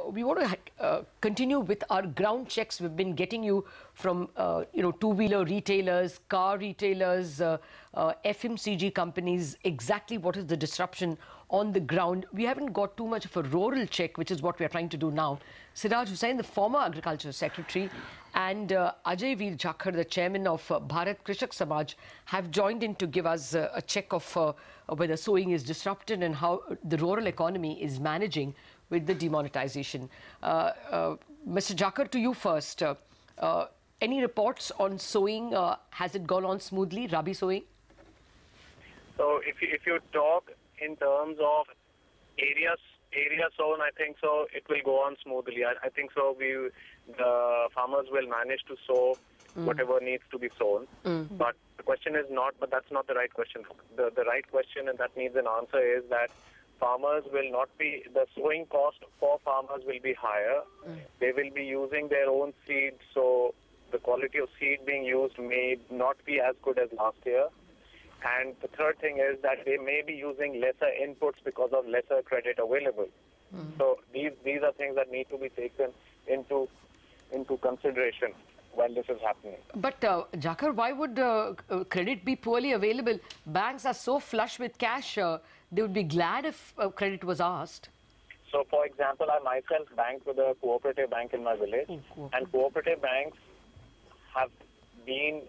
We want to continue with our ground checks we've been getting you from, two-wheeler retailers, car retailers, FMCG companies, exactly what is the disruption on the ground. We haven't got too much of a rural check, which is what we're trying to do now. Siraj Hussain, the former Agriculture Secretary, and Ajay Jakhar, the chairman of Bharat Krishak Samaj, have joined in to give us a check of whether sowing is disrupted and how the rural economy is managing with the demonetization. Mr. Jakhar, to you first. Any reports on sowing? Has it gone on smoothly, Rabi sowing? So if you talk in terms of area sown, I think so it will go on smoothly. I think so the farmers will manage to sow whatever needs to be sown. But the question is not, but that's not the right question. The right question, and that needs an answer, is that farmers will not be, the sowing cost for farmers will be higher. They will be using their own seed, so the quality of seed being used may not be as good as last year. And the third thing is that they may be using lesser inputs because of lesser credit available. So these are things that need to be taken into consideration while this is happening. But Jakhar, why would credit be poorly available? Banks are so flush with cash, they would be glad if credit was asked. So, for example, I myself bank with a cooperative bank in my village, and cooperative banks have been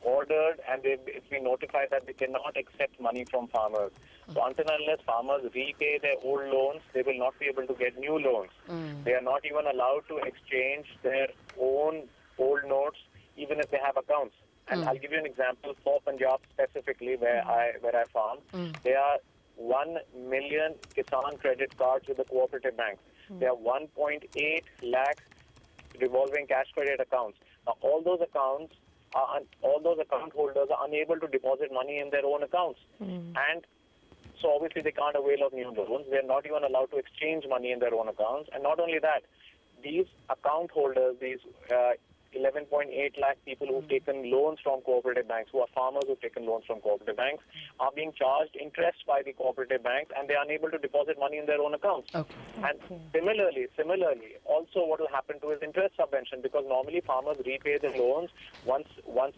ordered and it's been notified that they cannot accept money from farmers. So until and unless farmers repay their old loans, they will not be able to get new loans. They are not even allowed to exchange their own old notes, even if they have accounts. And I'll give you an example for Punjab specifically, where I farm. There are 1 million Kisan credit cards with the cooperative banks. There are 1.8 lakh revolving cash credit accounts. Now, all those account holders are unable to deposit money in their own accounts. And so obviously they can't avail of new loans. They're not even allowed to exchange money in their own accounts. And not only that, these account holders, these 11.8 lakh people who've taken loans from cooperative banks, who are farmers who've taken loans from cooperative banks, are being charged interest by the cooperative banks, and they're unable to deposit money in their own accounts. And similarly, also what will happen to is interest subvention, because normally farmers repay their loans once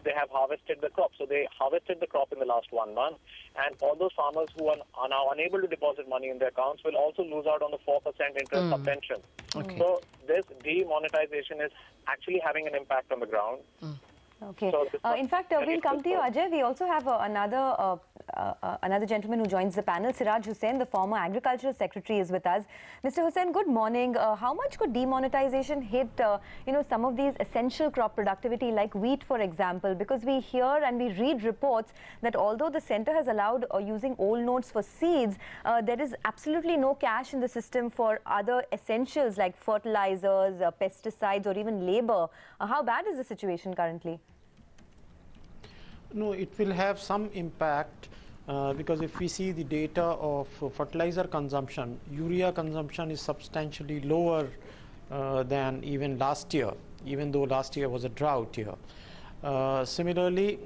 they have harvested the crop. So they harvested the crop in the last 1 month, and all those farmers who are now unable to deposit money in their accounts will also lose out on the 4% interest subvention. So this demonetization is actually having an impact on the ground. Okay. So in fact, we'll come to you, Ajay. We also have another gentleman who joins the panel. Siraj Hussain, the former Agricultural Secretary, is with us. Mr. Hussain, good morning. How much could demonetization hit, some of these essential crop productivity like wheat, for example? Because we hear and we read reports that although the centre has allowed using old notes for seeds, there is absolutely no cash in the system for other essentials like fertilizers, pesticides, or even labour. How bad is the situation currently? No, it will have some impact because if we see the data of fertilizer consumption, urea consumption is substantially lower than even last year, even though last year was a drought year. Similarly,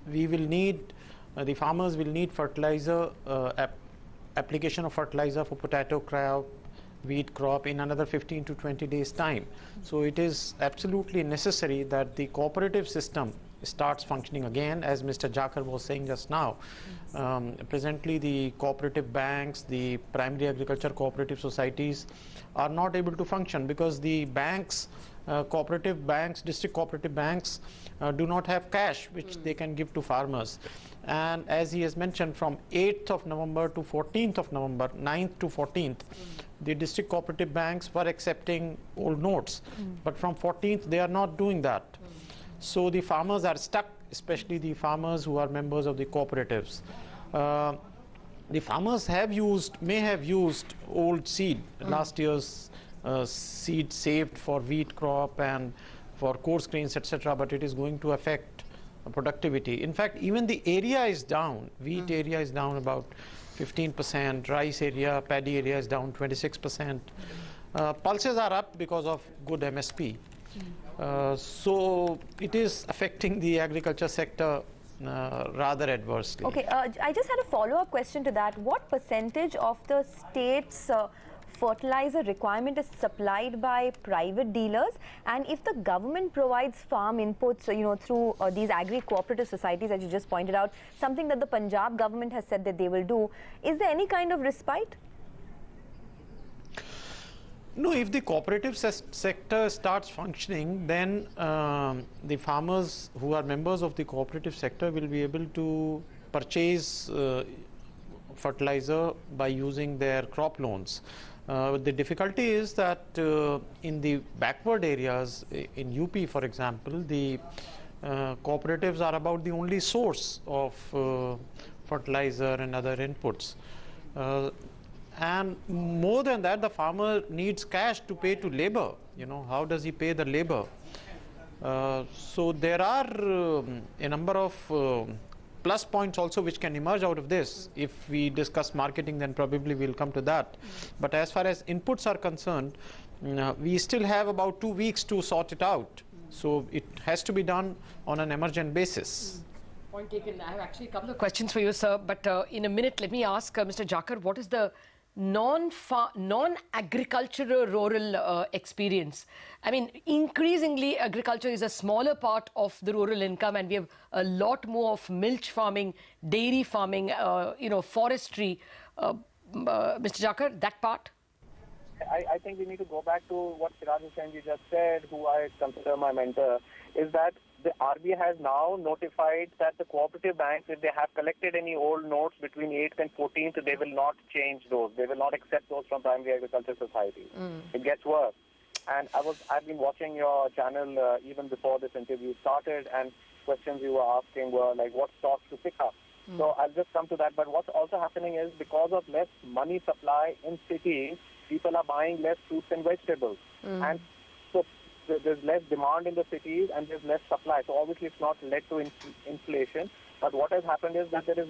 we will need, the farmers will need fertilizer, application of fertilizer for potato crop, wheat crop in another 15 to 20 days time. So it is absolutely necessary that the cooperative system starts functioning again, as Mr. Jakhar was saying just now. Presently, the cooperative banks, the primary agriculture cooperative societies are not able to function because the banks, cooperative banks, district cooperative banks do not have cash which they can give to farmers. And as he has mentioned, from 8th of November to 14th of November, 9th to 14th, the district cooperative banks were accepting old notes. But from 14th, they are not doing that. So the farmers are stuck, especially the farmers who are members of the cooperatives. The farmers may have used old seed, last year's seed saved for wheat crop and for coarse grains, etc., but it is going to affect productivity. In fact, even the area is down. Wheat area is down about 15%, rice area, paddy area is down 26%. Pulses are up because of good MSP. So it is affecting the agriculture sector rather adversely. Okay, I just had a follow-up question to that. What percentage of the state's fertilizer requirement is supplied by private dealers, and if the government provides farm inputs, through these agri-cooperative societies, as you just pointed out, something that the Punjab government has said that they will do, is there any kind of respite? No, if the cooperative sector starts functioning, then the farmers who are members of the cooperative sector will be able to purchase fertilizer by using their crop loans. The difficulty is that in the backward areas, in UP for example, the cooperatives are about the only source of fertilizer and other inputs. And more than that, the farmer needs cash to pay to labor. How does he pay the labor? So there are a number of plus points also which can emerge out of this. If we discuss marketing, then probably we'll come to that. But as far as inputs are concerned, we still have about 2 weeks to sort it out. So it has to be done on an emergent basis. Point taken. I have actually a couple of questions for you, sir. But in a minute, let me ask Mr. Jakhar, what is the non-agricultural rural experience? I mean, increasingly agriculture is a smaller part of the rural income, and we have a lot more of milch farming, dairy farming, forestry. Mr. Jakhar, that part? I think we need to go back to what Siraj Hussain ji just said, who I consider my mentor, is that the RBI has now notified that the cooperative banks, if they have collected any old notes between 8th and 14th, they will not change those. They will not accept those from primary agriculture societies. It gets worse. And I've been watching your channel even before this interview started, and questions you were asking were like, what stocks to pick up? So I'll just come to that. But what's also happening is, because of less money supply in cities, people are buying less fruits and vegetables. And so there's less demand in the cities and there's less supply. So obviously it's not led to inflation. But what has happened is that that the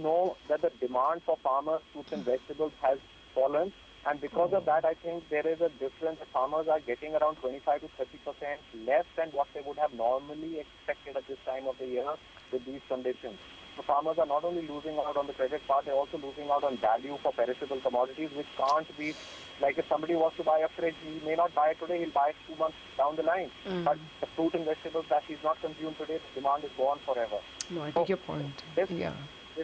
demand for farmers' fruits and vegetables has fallen. And because of that, I think there is a difference. The farmers are getting around 25 to 30% less than what they would have normally expected at this time of the year with these conditions. The farmers are not only losing out on the credit part, they're also losing out on value for perishable commodities, which can't be, like if somebody wants to buy a fridge, he may not buy it today, he'll buy it 2 months down the line. But the fruit and vegetables that he's not consumed today, the demand is gone forever. No, I take your point. This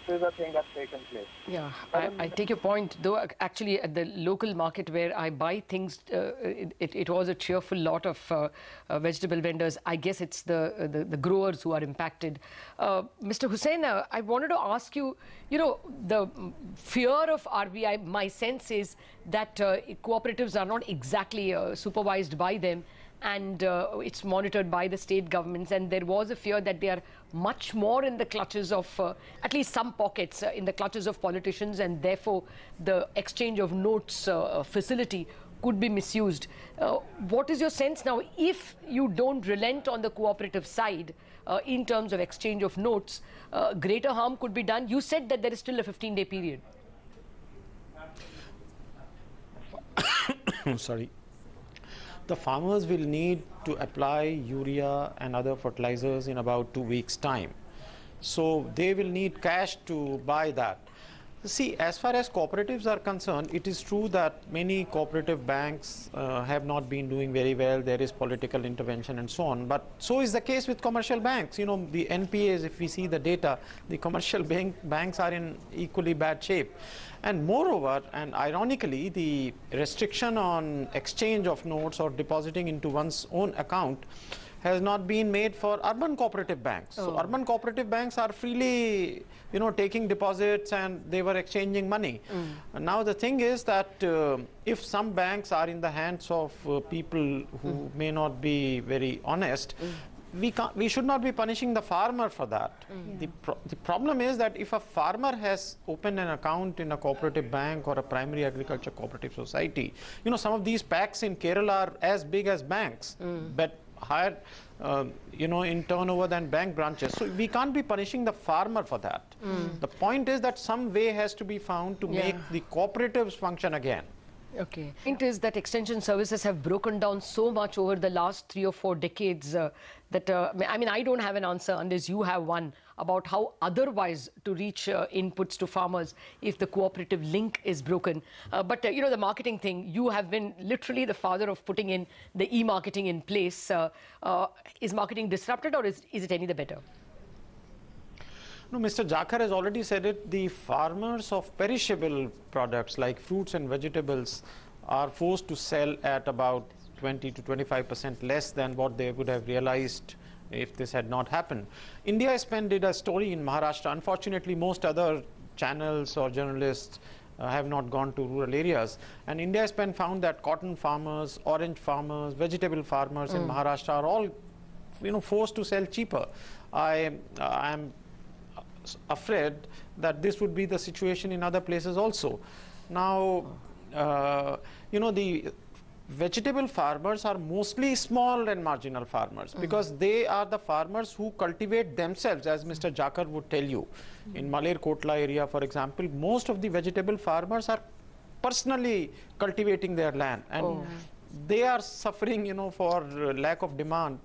is a thing that's taken place. Yeah, I take your point, though actually at the local market where I buy things, it was a cheerful lot of vegetable vendors. I guess it's the growers who are impacted. Mr. Hussain, I wanted to ask you, the fear of RBI, my sense is that cooperatives are not exactly supervised by them, and it's monitored by the state governments, and there was a fear that they are much more in the clutches of, at least some pockets, in the clutches of politicians, and therefore the exchange of notes facility could be misused. What is your sense now, if you don't relent on the cooperative side in terms of exchange of notes, greater harm could be done? You said that there is still a 15-day period. Sorry. The farmers will need to apply urea and other fertilizers in about 2 weeks' time. So they will need cash to buy that. See, as far as cooperatives are concerned, it is true that many cooperative banks have not been doing very well. There is political intervention and so on. But so is the case with commercial banks. The NPAs, if we see the data, the commercial banks are in equally bad shape. And moreover, and ironically, the restriction on exchange of notes or depositing into one's own account has not been made for urban cooperative banks. So urban cooperative banks are freely, taking deposits, and they were exchanging money. Now the thing is that if some banks are in the hands of people who may not be very honest, we should not be punishing the farmer for that. The problem is that if a farmer has opened an account in a cooperative bank or a primary agriculture cooperative society, some of these packs in Kerala are as big as banks, but higher in turnover than bank branches. So we can't be punishing the farmer for that. The point is that some way has to be found to make the cooperatives function again. Okay. The point is that extension services have broken down so much over the last 3 or 4 decades that, I mean, I don't have an answer unless you have one about how otherwise to reach inputs to farmers if the cooperative link is broken. But, you know, the marketing thing, you have been literally the father of putting in the e-marketing in place. Is marketing disrupted, or is it any the better? No, Mr. Jakhar has already said it. The farmers of perishable products like fruits and vegetables are forced to sell at about 20 to 25% less than what they would have realized if this had not happened. India Spend did a story in Maharashtra. Unfortunately, most other channels or journalists have not gone to rural areas. And India Spend found that cotton farmers, orange farmers, vegetable farmers in Maharashtra are all, you know, forced to sell cheaper. I am afraid that this would be the situation in other places also. Now, you know, the vegetable farmers are mostly small and marginal farmers because they are the farmers who cultivate themselves, as Mr. Jakhar would tell you. In Malerkotla area, for example, most of the vegetable farmers are personally cultivating their land, and they are suffering, you know, for lack of demand.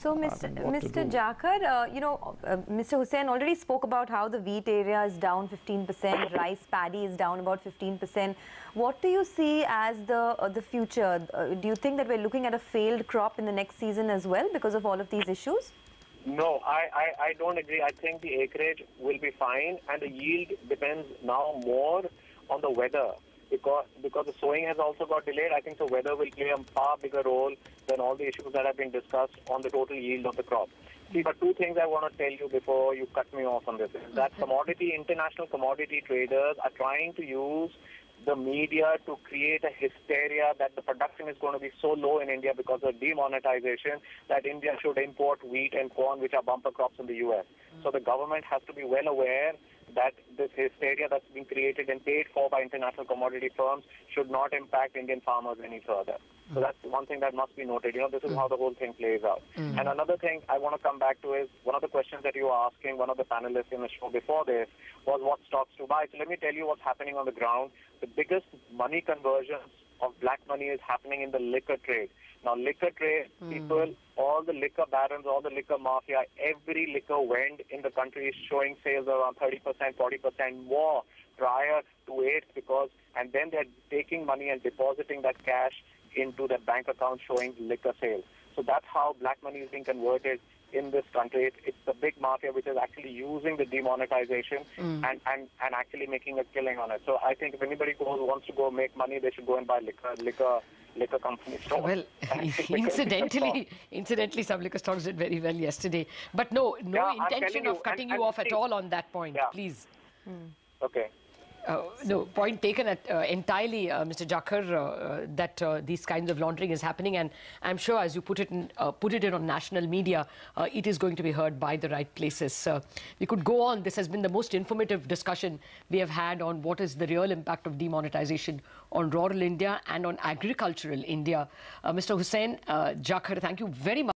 So, Mr. Jakhar, you know, Mr. Hussain already spoke about how the wheat area is down 15%, rice paddy is down about 15%. What do you see as the future? Do you think that we're looking at a failed crop in the next season as well because of all of these issues? No, I don't agree. I think the acreage will be fine, and the yield depends now more on the weather. Because the sowing has also got delayed, I think the weather will play a far bigger role than all the issues that have been discussed on the total yield of the crop. See, but 2 things I want to tell you before you cut me off on this. That international commodity traders are trying to use the media to create a hysteria that the production is going to be so low in India because of demonetization that India should import wheat and corn, which are bumper crops in the US. So the government has to be well aware that this hysteria that's been created and paid for by international commodity firms should not impact Indian farmers any further. So that's one thing that must be noted. You know, this is how the whole thing plays out. And another thing I want to come back to is one of the questions that you were asking one of the panelists in the show before this was what stocks to buy. So let me tell you what's happening on the ground. The biggest money conversions of black money is happening in the liquor trade. Now, liquor trade, people, all the liquor barons, all the liquor mafia, every liquor vend in the country is showing sales around 30%, 40% more prior to it and then they're taking money and depositing that cash into their bank account showing liquor sales. So that's how black money is being converted in this country. It's the big mafia which is actually using the demonetization and actually making a killing on it. So I think if anybody wants to go make money, they should go and buy liquor company stores. Well, incidentally, some liquor stores did very well yesterday. But no intention of cutting you off at all on that point, please. Okay. No, point taken at, entirely, Mr. Jakhar, that these kinds of laundering is happening, and I'm sure as you put it in on national media, it is going to be heard by the right places. We could go on. This has been the most informative discussion we have had on what is the real impact of demonetization on rural India and on agricultural India. Mr. Hussain, Jakhar, thank you very much.